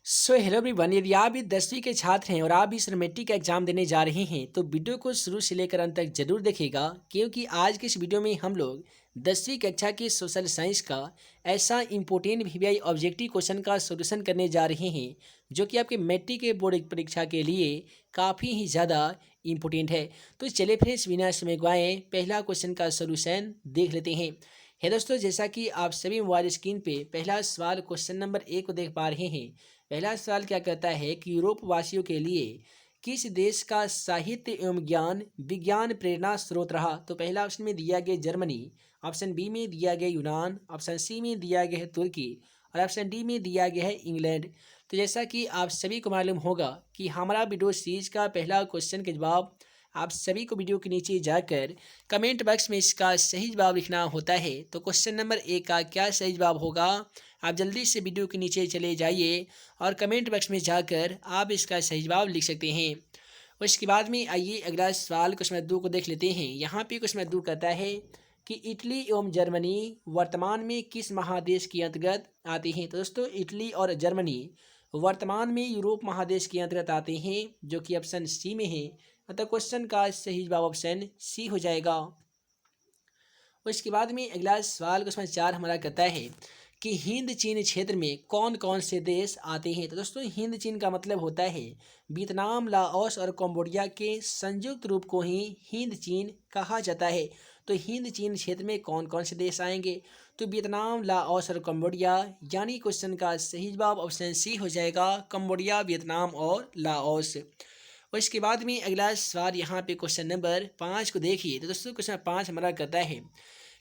Hello everyone. यदि आप भी 10वीं के छात्र हैं और आप भी मेट्रिक का एग्जाम देने जा रहे हैं तो वीडियो को शुरू से लेकर अंत तक जरूर देखिएगा, क्योंकि आज के इस वीडियो में हम लोग 10वीं कक्षा की सोशल साइंस का ऐसा इम्पोर्टेंट वीवीआई ऑब्जेक्टिव क्वेश्चन का सोल्यूशन करने जा रहे हैं जो कि आपके मैट्रिक के बोर्ड परीक्षा के लिए काफ़ी ही ज़्यादा इम्पोर्टेंट है। तो चलिए फिर इस बिना समय गवाए पहला क्वेश्चन का सोल्यूशन देख लेते हैं। है दोस्तों, जैसा कि आप सभी मोबाइल स्क्रीन पे पहला सवाल क्वेश्चन नंबर 1 को देख पा रहे हैं। पहला सवाल क्या कहता है कि यूरोप वासियों के लिए किस देश का साहित्य एवं ज्ञान विज्ञान प्रेरणा स्रोत रहा। तो पहला ऑप्शन में दिया गया जर्मनी, ऑप्शन बी में दिया गया यूनान, ऑप्शन सी में दिया गया है तुर्की और ऑप्शन डी में दिया गया है इंग्लैंड। तो जैसा कि आप सभी को मालूम होगा कि हमारा वीडियो सीरीज का पहला क्वेश्चन के जवाब आप सभी को वीडियो के नीचे जाकर कमेंट बॉक्स में इसका सही जवाब लिखना होता है। तो क्वेश्चन नंबर 1 का क्या सही जवाब होगा, आप जल्दी से वीडियो के नीचे चले जाइए और कमेंट बॉक्स में जाकर आप इसका सही जवाब लिख सकते हैं। उसके बाद में आइए अगला सवाल क्वेश्चन नंबर 2 को देख लेते हैं। यहाँ पे क्वेश्चन नंबर 2 कहता है कि इटली एवं जर्मनी वर्तमान में किस महादेश के अंतर्गत आते हैं। तो दोस्तों, इटली और जर्मनी वर्तमान में यूरोप महादेश के अंतर्गत आते हैं, जो कि ऑप्शन सी में है। अतः क्वेश्चन का सही जवाब ऑप्शन सी हो जाएगा। उसके बाद में अगला सवाल क्वेश्चन 4 हमारा कहता है कि हिंद चीन क्षेत्र में कौन कौन से देश आते हैं। तो दोस्तों, हिंद चीन का मतलब होता है वियतनाम, लाओस और कंबोडिया के संयुक्त रूप को ही हिंद चीन कहा जाता है। तो हिंद चीन क्षेत्र में कौन कौन से देश आएंगे, तो वियतनाम, लाओस और कंबोडिया, यानी क्वेश्चन का सही जवाब ऑप्शन सी हो जाएगा, कंबोडिया, वियतनाम और लाओस। और इसके बाद में अगला सवाल यहाँ पे क्वेश्चन नंबर 5 को देखिए। तो दोस्तों, क्वेश्चन 5 हमारा कहता है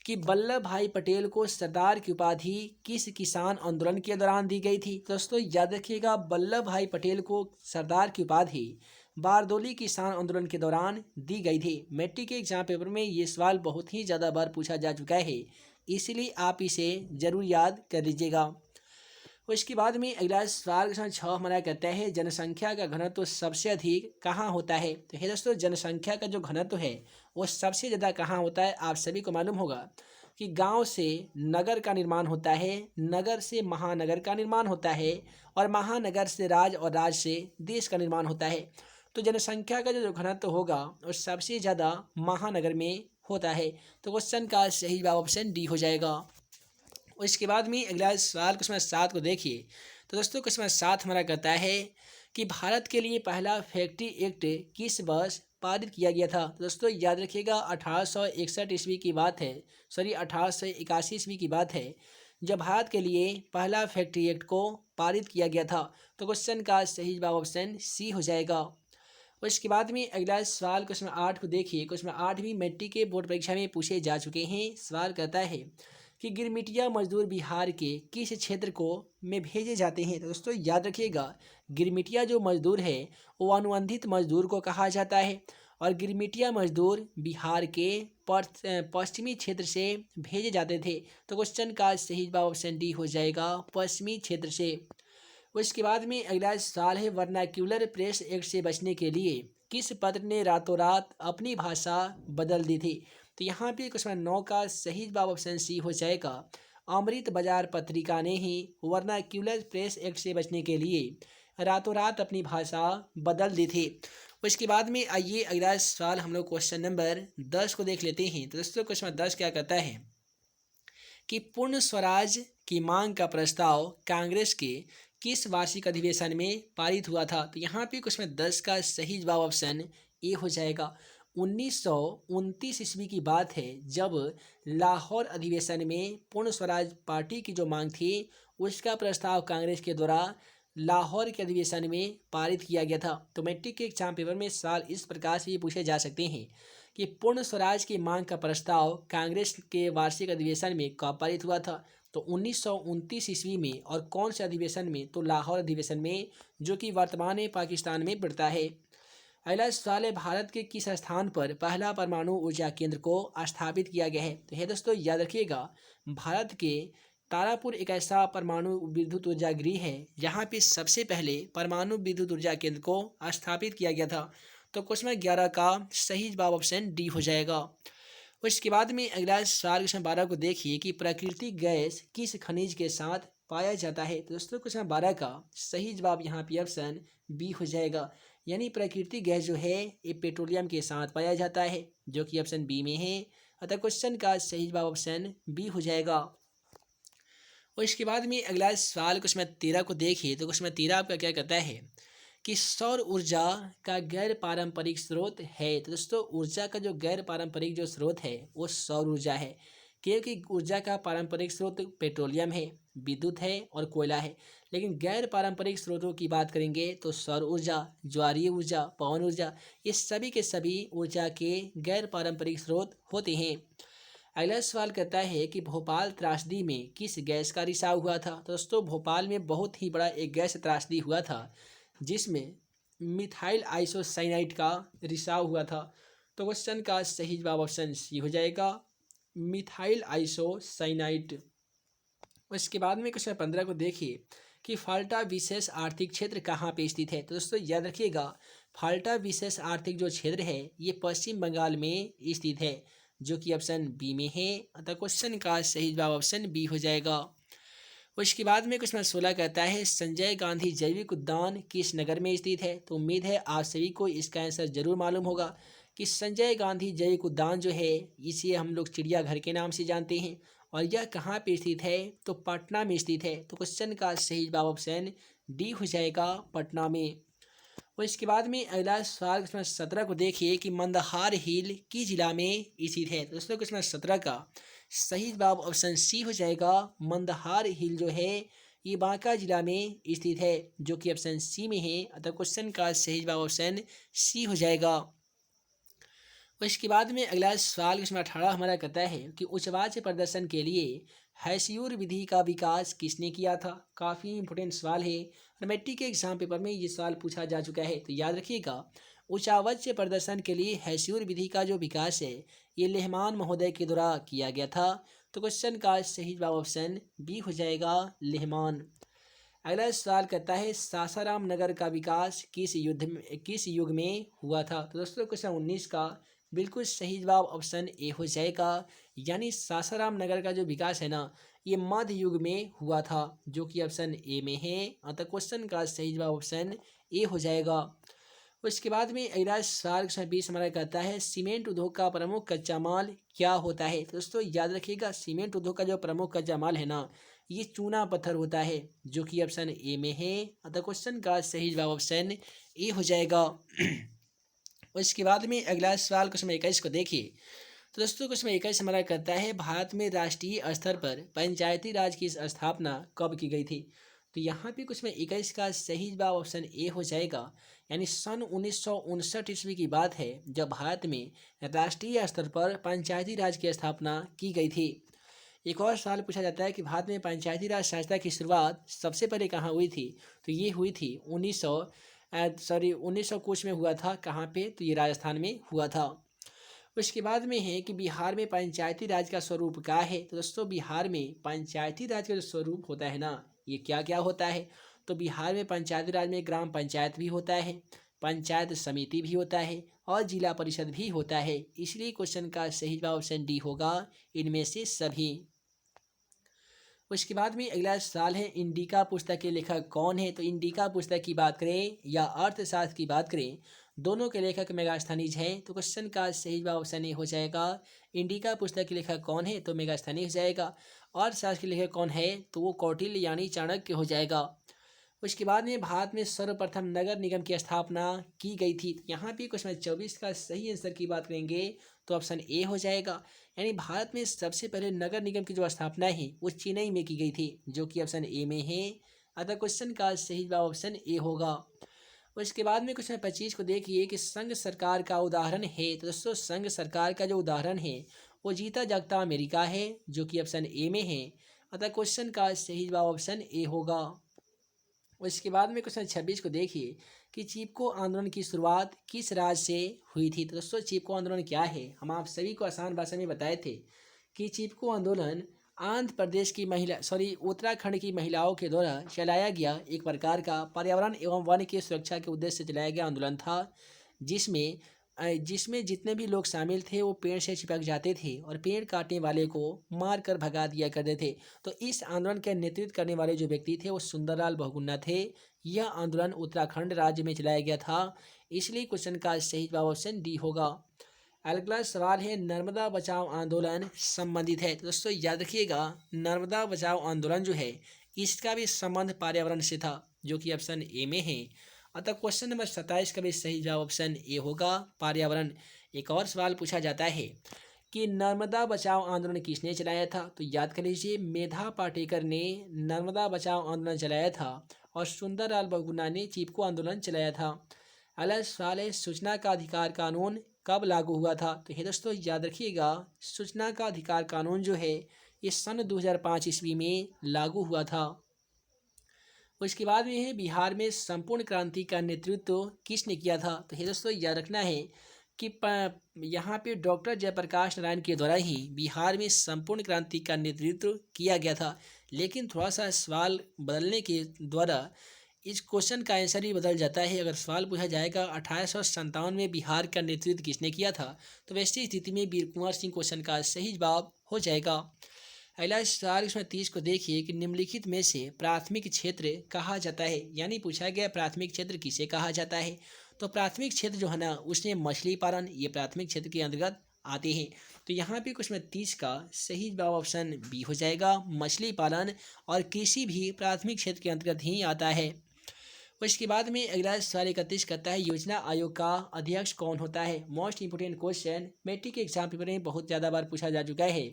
कि वल्लभ भाई पटेल को सरदार की उपाधि किस किसान आंदोलन के दौरान दी गई थी। दोस्तों याद रखिएगा, वल्लभ भाई पटेल को सरदार की उपाधि बारदोली किसान आंदोलन के दौरान दी गई थी। मैट्रिक के एग्जाम पेपर में ये सवाल बहुत ही ज़्यादा बार पूछा जा चुका है, इसलिए आप इसे ज़रूर याद कर लीजिएगा। उसके बाद में अगला सवाल क्वेश्चन 6 हमारा कहता है जनसंख्या का घनत्व सबसे अधिक कहाँ होता है। तो है दोस्तों, जनसंख्या का जो घनत्व है वो सबसे ज़्यादा कहाँ होता है। आप सभी को मालूम होगा कि गांव से नगर का निर्माण होता है, नगर से महानगर का निर्माण होता है और महानगर से राज्य और राज्य से देश का निर्माण होता है। तो जनसंख्या का जो घनत्व होगा वो सबसे ज़्यादा महानगर में होता है। तो क्वेश्चन का सही जवाब ऑप्शन डी हो जाएगा। और इसके बाद में अगला सवाल क्वेश्चन 7 को देखिए। तो दोस्तों, क्वेश्चन 7 हमारा कहता है कि भारत के लिए पहला फैक्ट्री एक्ट किस वर्ष पारित किया गया था। तो दोस्तों याद रखिएगा, 1861 ईस्वी की बात है, 1881 ईस्वी की बात है, जब भारत के लिए पहला फैक्ट्री एक्ट को पारित किया गया था। तो क्वेश्चन का सही जवाब ऑप्शन सी हो जाएगा। और इसके बाद में अगला सवाल क्वेश्चन 8 को देखिए। क्वेश्चन 8 भी मैट्रिक के बोर्ड परीक्षा में पूछे जा चुके हैं। सवाल कहता है कि गिरमिटिया मजदूर बिहार के किस क्षेत्र को में भेजे जाते हैं। तो दोस्तों याद रखिएगा, गिरमिटिया जो मजदूर है वो अनुबंधित मजदूर को कहा जाता है और गिरमिटिया मजदूर बिहार के पश्चिमी क्षेत्र से भेजे जाते थे। तो क्वेश्चन का सही जवाब ऑप्शन डी हो जाएगा, पश्चिमी क्षेत्र से। उसके बाद में अगला सवाल है वर्नाक्यूलर प्रेस एक्ट से बचने के लिए किस पत्र ने रातों रात अपनी भाषा बदल दी थी। तो यहाँ पे क्वेश्चन 9 का सही जवाब ऑप्शन सी हो जाएगा, अमृत बाजार पत्रिका ने ही वर्नाक्यूलर प्रेस एक्ट से बचने के लिए रातों रात अपनी भाषा बदल दी थी। उसके बाद में आइए अगला सवाल हम लोग क्वेश्चन नंबर 10 को देख लेते हैं। तो दोस्तों क्वेश्चन 10 क्या कहता है कि पूर्ण स्वराज की मांग का प्रस्ताव कांग्रेस के किस वार्षिक अधिवेशन में पारित हुआ था। तो यहाँ पे क्वेश्चन 10 का सही जवाब ऑप्शन ए हो जाएगा। 1929 ईस्वी की बात है, जब लाहौर अधिवेशन में पूर्ण स्वराज पार्टी की जो मांग थी उसका प्रस्ताव कांग्रेस के द्वारा लाहौर के अधिवेशन में पारित किया गया था। तो मैट्रिक के एग्जाम पेपर में सवाल इस प्रकार से ये पूछे जा सकते हैं कि पूर्ण स्वराज की मांग का प्रस्ताव कांग्रेस के वार्षिक अधिवेशन में कब पारित हुआ था। तो 1929 ईस्वी में, और कौन से अधिवेशन में, तो लाहौर अधिवेशन में, जो कि वर्तमान में पाकिस्तान में पड़ता है। अगला सवाल है भारत के किस स्थान पर पहला परमाणु ऊर्जा केंद्र को स्थापित किया गया है। तो है दोस्तों याद रखिएगा, भारत के तारापुर एक ऐसा परमाणु विद्युत ऊर्जा गृह है जहाँ पे सबसे पहले परमाणु विद्युत ऊर्जा केंद्र को स्थापित किया गया था। तो क्वेश्चन 11 का सही जवाब ऑप्शन डी हो जाएगा। उसके बाद में अगला सवाल क्वेश्चन 12 को देखिए कि प्राकृतिक गैस किस खनिज के साथ पाया जाता है। तो दोस्तों क्वेश्चन 12 का सही जवाब यहाँ पे ऑप्शन बी हो जाएगा, यानी प्राकृतिक गैस जो है ये पेट्रोलियम के साथ पाया जाता है, जो कि ऑप्शन बी में है। अतः क्वेश्चन का सही जवाब ऑप्शन बी हो जाएगा। और इसके बाद में अगला सवाल क्वेश्चन 13 को देखिए, तो क्वेश्चन 13 आपका क्या कहता है कि सौर ऊर्जा का गैर पारंपरिक स्रोत है। तो दोस्तों ऊर्जा का जो गैर पारंपरिक जो स्रोत है वो सौर ऊर्जा है, क्योंकि ऊर्जा का पारंपरिक स्रोत पेट्रोलियम है, विद्युत है और कोयला है। लेकिन गैर पारंपरिक स्रोतों की बात करेंगे तो सौर ऊर्जा, ज्वारीय ऊर्जा, पवन ऊर्जा, ये सभी के सभी ऊर्जा के गैर पारंपरिक स्रोत होते हैं। अगला सवाल कहता है कि भोपाल त्रासदी में किस गैस का रिसाव हुआ था। तो दोस्तों भोपाल में बहुत ही बड़ा एक गैस त्रासदी हुआ था, जिसमें मिथाइल आइसोसाइनाइड का रिसाव हुआ था। तो क्वेश्चन का सही जवाब ऑप्शन सी हो जाएगा, मिथाइल आइसोसाइनाइड। उसके बाद में क्वेश्चन 15 को देखिए कि फाल्टा विशेष आर्थिक क्षेत्र कहाँ पे स्थित है। तो दोस्तों याद रखिएगा, फाल्टा विशेष आर्थिक जो क्षेत्र है ये पश्चिम बंगाल में स्थित है, जो कि ऑप्शन बी में है। अतः क्वेश्चन का सही जवाब ऑप्शन बी हो जाएगा। उसके बाद में क्वेश्चन 16 कहता है संजय गांधी जैविक उद्यान किस नगर में स्थित है। तो उम्मीद है आप सभी को इसका आंसर जरूर मालूम होगा कि संजय गांधी जैविक उद्यान जो है इसे हम लोग चिड़ियाघर के नाम से जानते हैं, और यह कहाँ पे स्थित है तो पटना में स्थित है। तो क्वेश्चन का सही जवाब ऑप्शन डी हो जाएगा, पटना में। और इसके बाद में अगला सवाल क्वेश्चन 17 को देखिए कि मंदहार हिल किस जिला में स्थित है। तो दोस्तों क्वेश्चन 17 का सही जवाब ऑप्शन सी हो जाएगा, मंदहार हिल जो है ये बांका जिला में स्थित है, जो कि ऑप्शन सी में है। अतः क्वेश्चन का सही जवाब ऑप्शन सी हो जाएगा। और इसके बाद में अगला सवाल क्वेश्चन 18 हमारा कहता है कि उच्च वाच्य प्रदर्शन के लिए हैस्यूर विधि का विकास किसने किया था। काफ़ी इंपॉर्टेंट सवाल है और मैट्रिक के एग्जाम पेपर में ये सवाल पूछा जा चुका है। तो याद रखिएगा, उच्चावच्य प्रदर्शन के लिए हैस्यूर विधि का जो विकास है ये लेहमान महोदय के द्वारा किया गया था। तो क्वेश्चन का सही जवाब ऑप्शन बी हो जाएगा, लेहमान। अगला सवाल कहता है सासाराम नगर का विकास किस युग में हुआ था। तो दोस्तों क्वेश्चन 19 का बिल्कुल सही जवाब ऑप्शन ए हो जाएगा, यानी सासाराम नगर का जो विकास है ना ये मध्य युग में हुआ था, जो कि ऑप्शन ए में है। अतः क्वेश्चन का सही जवाब ऑप्शन ए हो जाएगा। उसके बाद में अगला सवाल क्वेश्चन 20 हमारा कहता है सीमेंट उद्योग का प्रमुख कच्चा माल क्या होता है। तो दोस्तों याद रखिएगा, सीमेंट उद्योग का जो प्रमुख कच्चा माल है ना ये चूना पत्थर होता है, जो कि ऑप्शन ए में है। अतः क्वेश्चन का सही जवाब ऑप्शन ए हो जाएगा। उसके बाद में अगला सवाल क्वेश्चन 21 को देखिए। तो दोस्तों क्वेश्चन 21 हमारा कहता है भारत में राष्ट्रीय स्तर पर पंचायती राज की स्थापना कब की गई थी। तो यहाँ पे क्वेश्चन 21 का सही जवाब ऑप्शन ए हो जाएगा, यानी सन 1959 ईस्वी की बात है जब भारत में राष्ट्रीय स्तर पर पंचायती राज की स्थापना की गई थी। एक और सवाल पूछा जाता है कि भारत में पंचायती राज संस्था की शुरुआत सबसे पहले कहाँ हुई थी। तो ये हुई थी 1900 कुछ में हुआ था। कहाँ पे, तो ये राजस्थान में हुआ था। उसके बाद में है कि बिहार में पंचायती राज का स्वरूप क्या है। तो दोस्तों बिहार में पंचायती राज का जो स्वरूप होता है ना ये क्या क्या होता है। तो बिहार में पंचायती राज में ग्राम पंचायत भी होता है, पंचायत समिति भी होता है और जिला परिषद भी होता है। इसलिए क्वेश्चन का सही जवाब ऑप्शन डी होगा, इनमें से सभी। उसके बाद में अगला सवाल है इंडिका पुस्तक के लेखक कौन है। तो इंडिका पुस्तक की बात करें या अर्थशास्त्र की बात करें, दोनों के लेखक मेगास्थनीज हैं। तो क्वेश्चन का सही जवाब ऑप्शन ए हो जाएगा, इंडिका पुस्तक के लेखक कौन है तो मेगास्थनीज हो जाएगा। अर्थशास्त्र के लेखक कौन है तो वो कौटिल्य यानी चाणक्य हो जाएगा। उसके बाद में भारत में सर्वप्रथम नगर निगम की स्थापना की गई थी। यहाँ पे क्वेश्चन 24 का सही आंसर की बात करेंगे तो ऑप्शन ए हो जाएगा, यानी भारत में सबसे पहले नगर निगम की जो स्थापना है वो चेन्नई में की गई थी, जो कि ऑप्शन ए में है। अतः क्वेश्चन का सही जवाब ऑप्शन ए होगा। उसके बाद में क्वेश्चन 25 को देखिए कि संघ सरकार का उदाहरण है। तो दोस्तों संघ सरकार का जो उदाहरण है वो जीता जागता अमेरिका है, जो कि ऑप्शन ए में है। अतः क्वेश्चन का सही जवाब ऑप्शन ए होगा। उसके बाद में क्वेश्चन 26 को देखिए कि चिपको आंदोलन की शुरुआत किस राज्य से हुई थी। तो दोस्तों चिपको आंदोलन क्या है, हम आप सभी को आसान भाषा में बताए थे कि चिपको आंदोलन आंध्र प्रदेश की उत्तराखंड की महिलाओं के द्वारा चलाया गया एक प्रकार का पर्यावरण एवं वन की सुरक्षा के उद्देश्य से चलाया गया आंदोलन था, जिसमें जिसमें जितने भी लोग शामिल थे वो पेड़ से चिपक जाते थे और पेड़ काटने वाले को मार कर भगा दिया करते थे। तो इस आंदोलन का नेतृत्व करने वाले जो व्यक्ति थे वो सुंदरलाल बहुगुणा थे। यह आंदोलन उत्तराखंड राज्य में चलाया गया था। इसलिए क्वेश्चन का सही जवाब ऑप्शन डी होगा। अगला सवाल है नर्मदा बचाओ आंदोलन संबंधित है। तो दोस्तों याद रखिएगा, नर्मदा बचाओ आंदोलन जो है इसका भी संबंध पर्यावरण से था, जो कि ऑप्शन ए में है। अतः क्वेश्चन नंबर 27 का भी सही जवाब ऑप्शन ए होगा, पर्यावरण। एक और सवाल पूछा जाता है कि नर्मदा बचाओ आंदोलन किसने चलाया था। तो याद कर लीजिए, मेधा पाटेकर ने नर्मदा बचाओ आंदोलन चलाया था और सुंदरलाल बहुगुणा ने चिपको आंदोलन चलाया था। अगला सवाल है सूचना का अधिकार कानून कब लागू हुआ था। तो ये दोस्तों याद रखिएगा, सूचना का अधिकार कानून जो है ये सन 2005 ईस्वी में लागू हुआ था। उसके बाद में है बिहार में संपूर्ण क्रांति का नेतृत्व किसने किया था। तो ये दोस्तों याद रखना है कि यहाँ पे डॉक्टर जयप्रकाश नारायण के द्वारा ही बिहार में संपूर्ण क्रांति का नेतृत्व किया गया था। लेकिन थोड़ा सा सवाल बदलने के द्वारा इस क्वेश्चन का आंसर ही बदल जाता है। अगर सवाल पूछा जाएगा 1857 में बिहार का नेतृत्व किसने किया था, तो वैसी स्थिति में वीर कुंवर सिंह क्वेश्चन का सही जवाब हो जाएगा। अगला सवाल इसमें 30 को देखिए कि निम्नलिखित में से प्राथमिक क्षेत्र कहा जाता है। यानी पूछा गया प्राथमिक क्षेत्र किसे कहा जाता है। तो प्राथमिक क्षेत्र जो है ना उसमें मछली पालन ये प्राथमिक क्षेत्र के अंतर्गत आते हैं। तो यहाँ पे कुछ में 30 का सही जवाब ऑप्शन बी हो जाएगा, मछली पालन और कृषि भी प्राथमिक क्षेत्र के अंतर्गत ही आता है। उसके बाद में अगला सवाल 31 करता है योजना आयोग का अध्यक्ष कौन होता है। मोस्ट इंपोर्टेंट क्वेश्चन मैट्रिक के एग्जाम पेपर में बहुत ज़्यादा बार पूछा जा चुका है।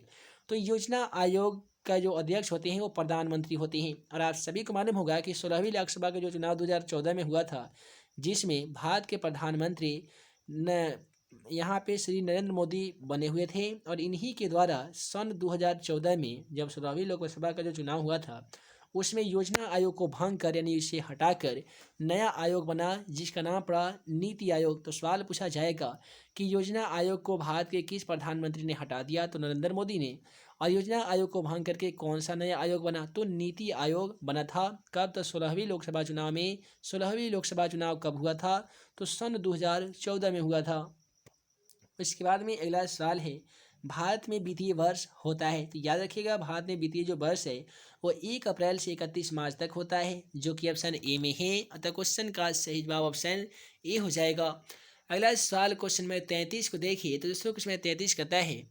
तो योजना आयोग का जो अध्यक्ष होते हैं वो प्रधानमंत्री होते हैं। और आप सभी को मालूम होगा कि 16वीं लोकसभा का जो चुनाव 2014 में हुआ था, जिसमें भारत के प्रधानमंत्री यहाँ पे श्री नरेंद्र मोदी बने हुए थे। और इन्हीं के द्वारा सन 2014 में जब 16वीं लोकसभा का जो चुनाव हुआ था उसमें योजना आयोग को भंग कर यानी इसे हटाकर नया आयोग बना जिसका नाम पड़ा नीति आयोग। तो सवाल पूछा जाएगा कि योजना आयोग को भारत के किस प्रधानमंत्री ने हटा दिया। तो नरेंद्र मोदी ने। और योजना आयोग को भंग करके कौन सा नया आयोग बना, तो नीति आयोग बना था। कब? तो 16वीं लोकसभा चुनाव में। 16वीं लोकसभा चुनाव कब हुआ था, तो सन 2014 में हुआ था। इसके बाद में अगला सवाल है भारत में वित्तीय वर्ष होता है। तो याद रखिएगा, भारत में वित्तीय जो वर्ष है वो 1 अप्रैल से 31 मार्च तक होता है, जो कि ऑप्शन ए में है। अतः क्वेश्चन का सही जवाब ऑप्शन ए हो जाएगा। अगला सवाल क्वेश्चन में 33 को देखिए। तो दोस्तों क्वेश्चन में 33 कहता है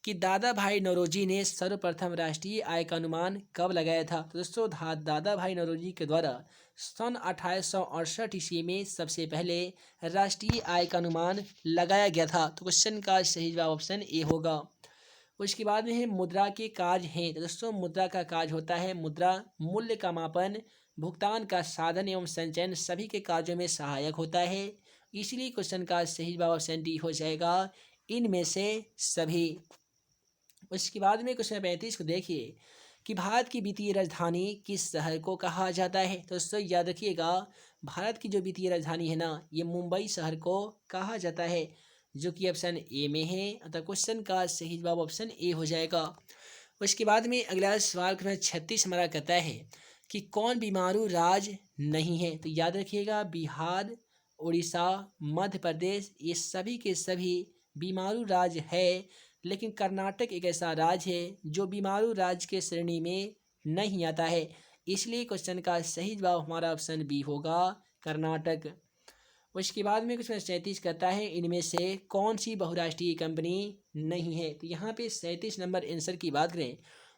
कि दादा भाई नौरोजी ने सर्वप्रथम राष्ट्रीय आय का अनुमान कब लगाया था। तो दोस्तों दादा भाई नौरोजी के द्वारा सन 1868 ईस्वी में सबसे पहले राष्ट्रीय आय का अनुमान लगाया गया था। तो क्वेश्चन का सही जवाब ऑप्शन ए होगा। उसके बाद में है मुद्रा के कार्य हैं। तो दोस्तों मुद्रा का कार्य होता है मुद्रा मूल्य का मापन, भुगतान का साधन एवं संचयन सभी के कार्यों में सहायक होता है। इसलिए क्वेश्चन का सही जवाब ऑप्शन डी हो जाएगा, इनमें से सभी। उसके बाद में क्वेश्चन 35 को देखिए कि भारत की वित्तीय राजधानी किस शहर को कहा जाता है। तो दोस्तों याद रखिएगा, भारत की जो वित्तीय राजधानी है ना ये मुंबई शहर को कहा जाता है, जो कि ऑप्शन ए में है। अतः क्वेश्चन का सही जवाब ऑप्शन ए हो जाएगा। उसके बाद में अगला सवाल 36 हमारा कहता है कि कौन बीमारू राज्य नहीं है। तो याद रखिएगा, बिहार, उड़ीसा, मध्य प्रदेश ये सभी के सभी बीमारू राज्य है। लेकिन कर्नाटक एक ऐसा राज्य है जो बीमारू राज्य के श्रेणी में नहीं आता है। इसलिए क्वेश्चन का सही जवाब हमारा ऑप्शन बी होगा, कर्नाटक। उसके बाद में क्वेश्चन 37 कहता है इनमें से कौन सी बहुराष्ट्रीय कंपनी नहीं है। तो यहाँ पे 37 नंबर आंसर की बात करें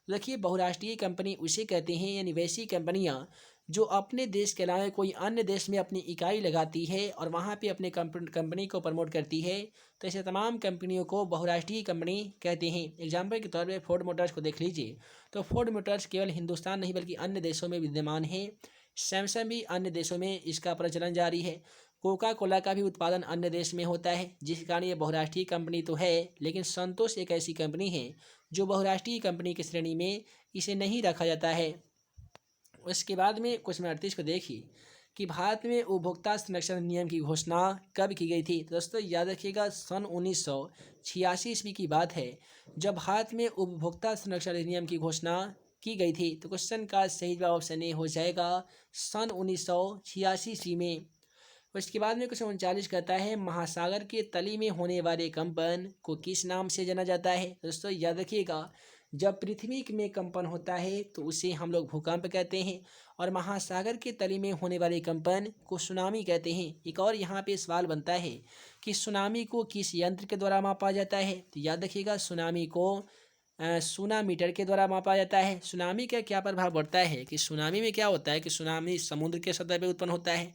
तो देखिए, बहुराष्ट्रीय कंपनी उसे कहते हैं यानी वैसी कंपनियाँ जो अपने देश के अलावा कोई अन्य देश में अपनी इकाई लगाती है और वहाँ पे अपने कंपनी को प्रमोट करती है। तो ऐसे तमाम कंपनियों को बहुराष्ट्रीय कंपनी कहते हैं। एग्जाम्पल के तौर पे फोर्ड मोटर्स को देख लीजिए। तो फोर्ड मोटर्स केवल हिंदुस्तान नहीं बल्कि अन्य देशों में विद्यमान है। सैमसंग भी अन्य देशों में इसका प्रचलन जारी है। कोका कोला का भी उत्पादन अन्य देश में होता है, जिस कारण ये बहुराष्ट्रीय कंपनी तो है, लेकिन संतोष एक ऐसी कंपनी है जो बहुराष्ट्रीय कंपनी की श्रेणी में इसे नहीं रखा जाता है। उसके बाद में क्वेश्चन 38 को देखिए कि भारत में उपभोक्ता संरक्षण अधिनियम की घोषणा कब की गई थी। तो दोस्तों याद रखिएगा, सन 1986 ईस्वी की बात है जब भारत में उपभोक्ता संरक्षण अधिनियम की घोषणा की गई थी। तो क्वेश्चन का सही जवाब ऑप्शन ए हो जाएगा, सन 1986 ईस्वी में। उसके बाद में क्वेश्चन 39 कहता है महासागर के तली में होने वाले कंपन को किस नाम से जाना जाता है। दोस्तों याद रखिएगा, जब पृथ्वी में कंपन होता है तो उसे हम लोग भूकंप कहते हैं, और महासागर के तली में होने वाले कंपन को सुनामी कहते हैं। एक और यहाँ पे सवाल बनता है कि सुनामी को किस यंत्र के द्वारा मापा जाता है। तो याद रखिएगा, सुनामी को सुनामीटर के द्वारा मापा जाता है। सुनामी का क्या प्रभाव पड़ता है कि सुनामी में क्या होता है कि सुनामी समुद्र के सतह पे उत्पन्न होता है,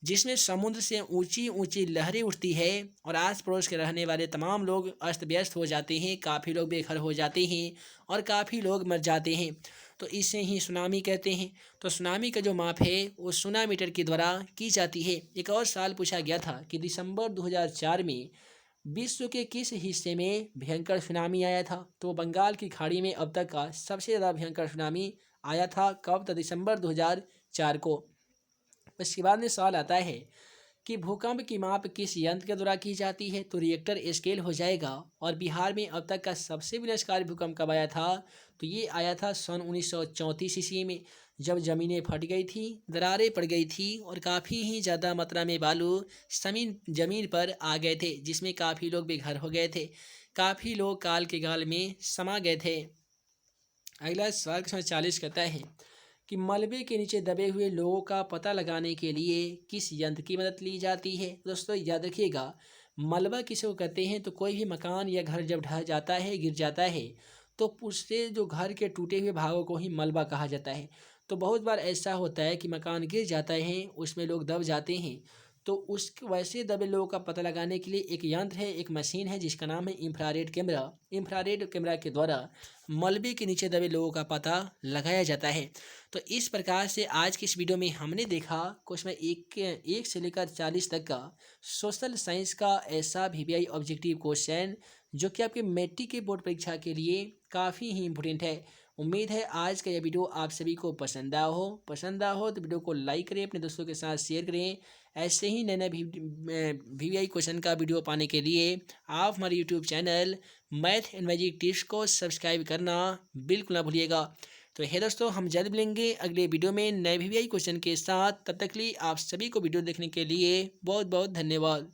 जिसमें समुद्र से ऊंची ऊंची लहरें उठती है और आस पड़ोस के रहने वाले तमाम लोग अस्त व्यस्त हो जाते हैं, काफ़ी लोग बेघर हो जाते हैं और काफ़ी लोग मर जाते हैं। तो इसे ही सुनामी कहते हैं। तो सुनामी का जो माप है वो सुनामीटर के द्वारा की जाती है। एक और सवाल पूछा गया था कि दिसंबर 2004 में विश्व के किस हिस्से में भयंकर सुनामी आया था। तो बंगाल की खाड़ी में अब तक का सबसे ज़्यादा भयंकर सुनामी आया था। कब? तो दिसंबर 2004 को। उसके बाद में सवाल आता है कि भूकंप की माप किस यंत्र के द्वारा की जाती है। तो रिएक्टर स्केल हो जाएगा। और बिहार में अब तक का सबसे विनाशकारी भूकंप कब आया था। तो ये आया था सन 1934 ईस्वी में, जब ज़मीनें फट गई थी, दरारें पड़ गई थी और काफ़ी ही ज़्यादा मात्रा में बालू ज़मीन पर आ गए थे, जिसमें काफ़ी लोग बेघर हो गए थे, काफ़ी लोग काल के गाल में समा गए थे। अगला सवाल 40 कहता है कि मलबे के नीचे दबे हुए लोगों का पता लगाने के लिए किस यंत्र की मदद ली जाती है। दोस्तों याद रखिएगा, मलबा किसको कहते हैं। तो कोई भी मकान या घर जब ढह जाता है, गिर जाता है, तो उससे जो घर के टूटे हुए भागों को ही मलबा कहा जाता है। तो बहुत बार ऐसा होता है कि मकान गिर जाता है, उसमें लोग दब जाते हैं, तो उस वैसे दबे लोगों का पता लगाने के लिए एक यंत्र है, एक मशीन है, जिसका नाम है इंफ्रारेड कैमरा। इंफ्रारेड कैमरा के द्वारा मलबे के नीचे दबे लोगों का पता लगाया जाता है। तो इस प्रकार से आज की इस वीडियो में हमने देखा क्वेश्चन एक से लेकर 40 तक का सोशल साइंस का ऐसा वीवीआई ऑब्जेक्टिव क्वेश्चन जो कि आपके मैट्रिक के बोर्ड परीक्षा के लिए काफ़ी ही इंपॉर्टेंट है। उम्मीद है आज का यह वीडियो आप सभी को पसंद आया हो तो वीडियो को लाइक करें, अपने दोस्तों के साथ शेयर करें। ऐसे ही नए नए वीवीआई क्वेश्चन का वीडियो पाने के लिए आप हमारे YouTube channel math and magic tips को सब्सक्राइब करना बिल्कुल ना भूलिएगा। तो है दोस्तों, हम जल्द मिलेंगे अगले वीडियो में नए वीवीआई क्वेश्चन के साथ। तब तक के लिए आप सभी को वीडियो देखने के लिए बहुत बहुत धन्यवाद।